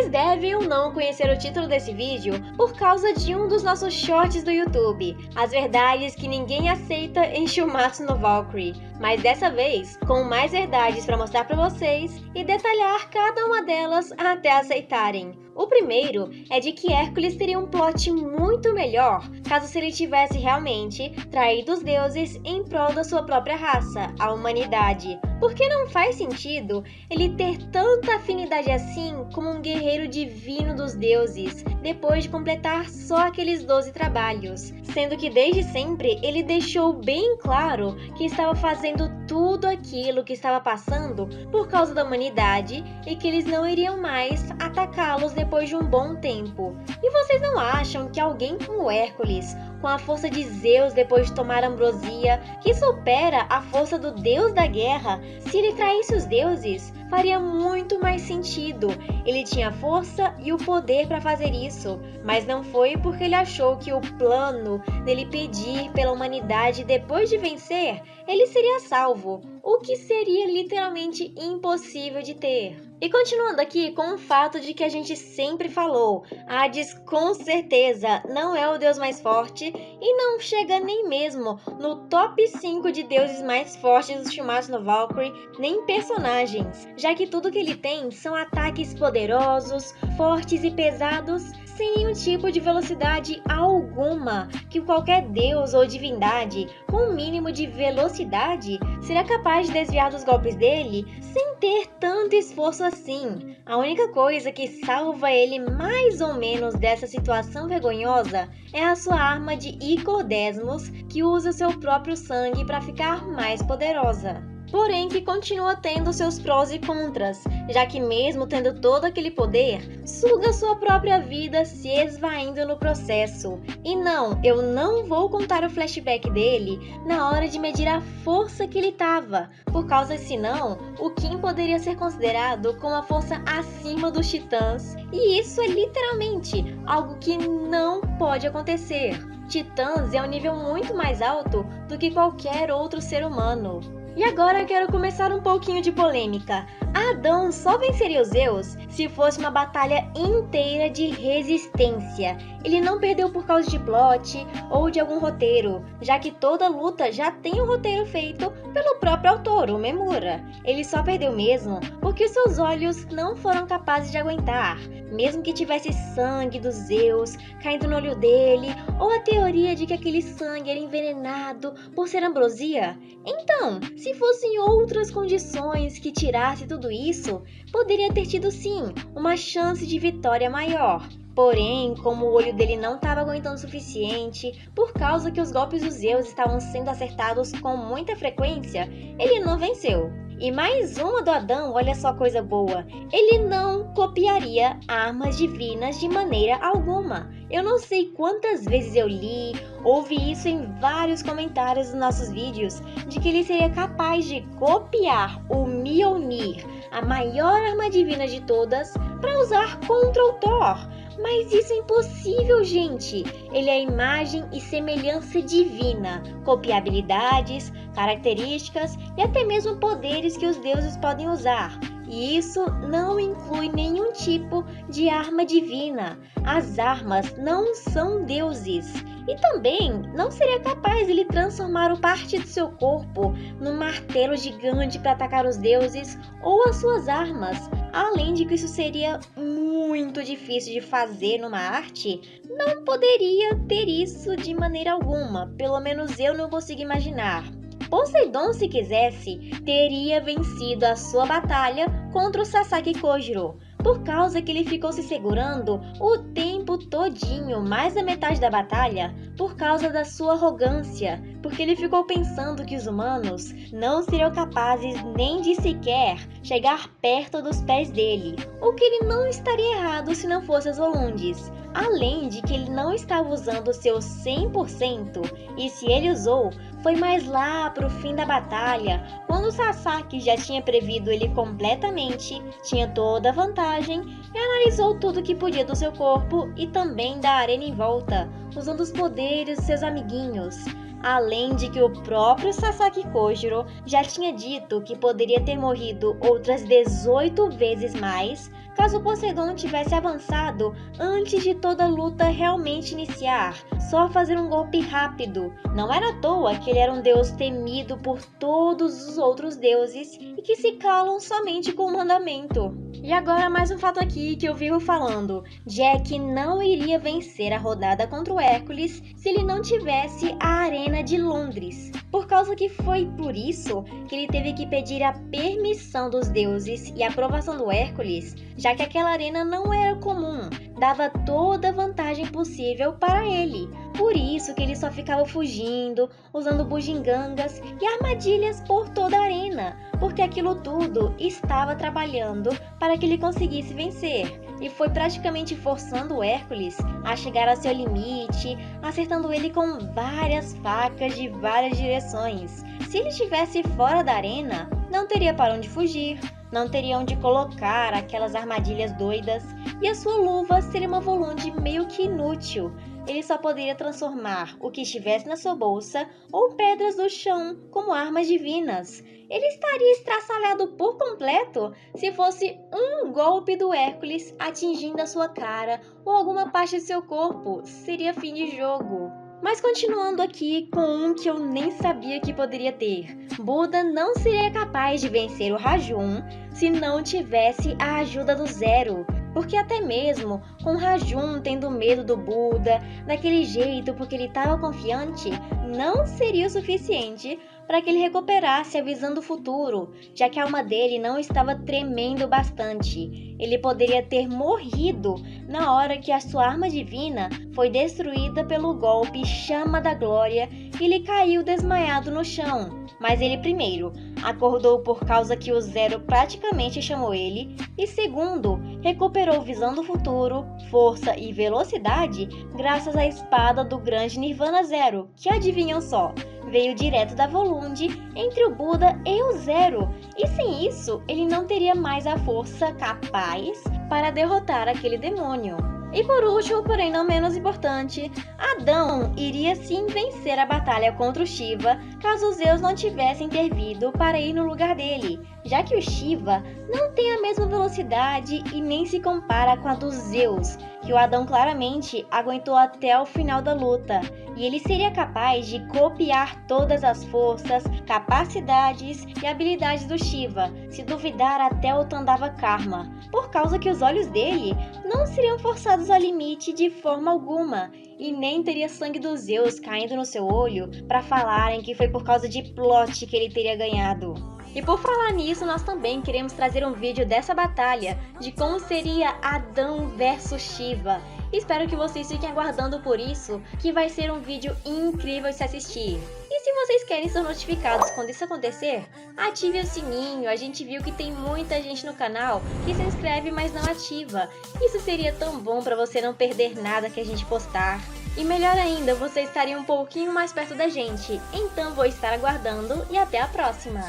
Vocês devem ou não conhecer o título desse vídeo por causa de um dos nossos shorts do YouTube, As Verdades que Ninguém Aceita em Shumatsu no Valkyrie, mas dessa vez com mais verdades para mostrar para vocês e detalhar cada uma delas até aceitarem. O primeiro é de que Hércules teria um plot muito melhor caso se ele tivesse realmente traído os deuses em prol da sua própria raça, a humanidade. Porque não faz sentido ele ter tanta afinidade assim como um guerreiro divino dos deuses, depois de completar só aqueles 12 trabalhos, sendo que desde sempre ele deixou bem claro que estava fazendo tudo aquilo que estava passando por causa da humanidade e que eles não iriam mais atacá-los depois de um bom tempo. E vocês não acham que alguém como Hércules, com a força de Zeus depois de tomar ambrosia, que supera a força do deus da guerra, se ele traísse os deuses, faria muito mais sentido. Ele tinha a força e o poder para fazer isso, mas não foi porque ele achou que o plano dele pedir pela humanidade depois de vencer, ele seria salvo, o que seria literalmente impossível de ter. E continuando aqui com o fato de que a gente sempre falou, Hades com certeza não é o deus mais forte e não chega nem mesmo no top 5 de deuses mais fortes do Shumatsu no Valkyrie, nem personagens, já que tudo que ele tem são ataques poderosos, fortes e pesados, sem nenhum tipo de velocidade alguma, que qualquer deus ou divindade com um mínimo de velocidade será capaz de desviar dos golpes dele sem ter tanto esforço assim. A única coisa que salva ele mais ou menos dessa situação vergonhosa é a sua arma de Icor Desmos, que usa seu próprio sangue para ficar mais poderosa. Porém que continua tendo seus prós e contras, já que mesmo tendo todo aquele poder, suga sua própria vida se esvaindo no processo. E não, eu não vou contar o flashback dele na hora de medir a força que ele tava, por causa senão, o Kim poderia ser considerado como a força acima dos titãs, e isso é literalmente algo que não pode acontecer. Titãs é um nível muito mais alto do que qualquer outro ser humano. E agora eu quero começar um pouquinho de polêmica. Adão só venceria os Zeus se fosse uma batalha inteira de resistência. Ele não perdeu por causa de plot ou de algum roteiro, já que toda luta já tem um roteiro feito pelo próprio autor, o Memura. Ele só perdeu mesmo porque seus olhos não foram capazes de aguentar, mesmo que tivesse sangue dos Zeus caindo no olho dele, ou a teoria de que aquele sangue era envenenado por ser ambrosia. Então, se fossem outras condições que tirasse tudo isso, poderia ter tido sim uma chance de vitória maior. Porém, como o olho dele não estava aguentando o suficiente, por causa que os golpes dos Zeus estavam sendo acertados com muita frequência, ele não venceu. E mais uma do Adão, olha só coisa boa, ele não copiaria armas divinas de maneira alguma. Eu não sei quantas vezes eu li, ouvi isso em vários comentários dos nossos vídeos, de que ele seria capaz de copiar o Mjolnir, a maior arma divina de todas, para usar contra o Thor. Mas isso é impossível, gente! Ele é a imagem e semelhança divina, copia habilidades, características e até mesmo poderes que os deuses podem usar. E isso não inclui nenhum tipo de arma divina. As armas não são deuses. E também não seria capaz ele transformar o parte do seu corpo num martelo gigante para atacar os deuses ou as suas armas. Além de que isso seria muito difícil de fazer numa arte, não poderia ter isso de maneira alguma. Pelo menos eu não consigo imaginar. Poseidon, se quisesse, teria vencido a sua batalha contra o Sasaki Kojiro, por causa que ele ficou se segurando o tempo todinho, mais da metade da batalha, por causa da sua arrogância, porque ele ficou pensando que os humanos não seriam capazes nem de sequer chegar perto dos pés dele, o que ele não estaria errado se não fosse as Volundes. Além de que ele não estava usando o seu 100%, e se ele usou, foi mais lá pro fim da batalha, quando o Sasaki já tinha previsto ele completamente, tinha toda a vantagem e analisou tudo que podia do seu corpo e também da arena em volta, usando os poderes dos seus amiguinhos. Além de que o próprio Sasaki Kojiro já tinha dito que poderia ter morrido outras 18 vezes mais caso Poseidon tivesse avançado antes de toda a luta realmente iniciar, só fazer um golpe rápido. Não era à toa que ele era um deus temido por todos os outros deuses e que se calam somente com o mandamento. E agora mais um fato aqui que eu vivo falando: Jack não iria vencer a rodada contra o Hércules se ele não tivesse a Arena de Londres, por causa que foi por isso que ele teve que pedir a permissão dos deuses e a aprovação do Hércules, já que aquela arena não era comum, dava toda a vantagem possível para ele. Por isso que ele só ficava fugindo, usando bugigangas e armadilhas por toda a arena, porque aquilo tudo estava trabalhando para que ele conseguisse vencer, e foi praticamente forçando o Hércules a chegar a seu limite, acertando ele com várias facas de várias direções. Se ele estivesse fora da arena, não teria para onde fugir, não teria onde colocar aquelas armadilhas doidas, e a sua luva seria uma volunde meio que inútil. Ele só poderia transformar o que estivesse na sua bolsa ou pedras do chão como armas divinas. Ele estaria estraçalhado por completo se fosse um golpe do Hércules atingindo a sua cara ou alguma parte de seu corpo. Seria fim de jogo. Mas continuando aqui com um que eu nem sabia que poderia ter. Buda não seria capaz de vencer o Rajun se não tivesse a ajuda do Zero. Porque até mesmo com o Rajun tendo medo do Buda, daquele jeito porque ele estava confiante, não seria o suficiente para que ele recuperasse a visão do futuro, já que a alma dele não estava tremendo bastante. Ele poderia ter morrido na hora que a sua arma divina foi destruída pelo golpe Chama da Glória e ele caiu desmaiado no chão. Mas ele primeiro acordou por causa que o Zero praticamente chamou ele, e segundo, recuperou visão do futuro, força e velocidade graças à espada do grande Nirvana Zero, que adivinham só, veio direto da Volund entre o Buda e o Zero, e sem isso ele não teria mais a força capaz para derrotar aquele demônio. E por último, porém não menos importante, Adão iria sim vencer a batalha contra o Shiva caso os Zeus não tivessem intervido para ir no lugar dele, já que o Shiva não tem a mesma velocidade e nem se compara com a dos Zeus, que o Adão claramente aguentou até o final da luta, e ele seria capaz de copiar todas as forças, capacidades e habilidades do Shiva, se duvidar até o Tandava Karma, por causa que os olhos dele não seriam forçados ao limite de forma alguma, e nem teria sangue dos Zeus caindo no seu olho para falarem que foi por causa de plot que ele teria ganhado. E por falar nisso, nós também queremos trazer um vídeo dessa batalha, de como seria Adão versus Shiva. Espero que vocês fiquem aguardando por isso, que vai ser um vídeo incrível de se assistir. E se vocês querem ser notificados quando isso acontecer, ative o sininho. A gente viu que tem muita gente no canal que se inscreve, mas não ativa. Isso seria tão bom para você não perder nada que a gente postar. E melhor ainda, você estaria um pouquinho mais perto da gente. Então vou estar aguardando e até a próxima!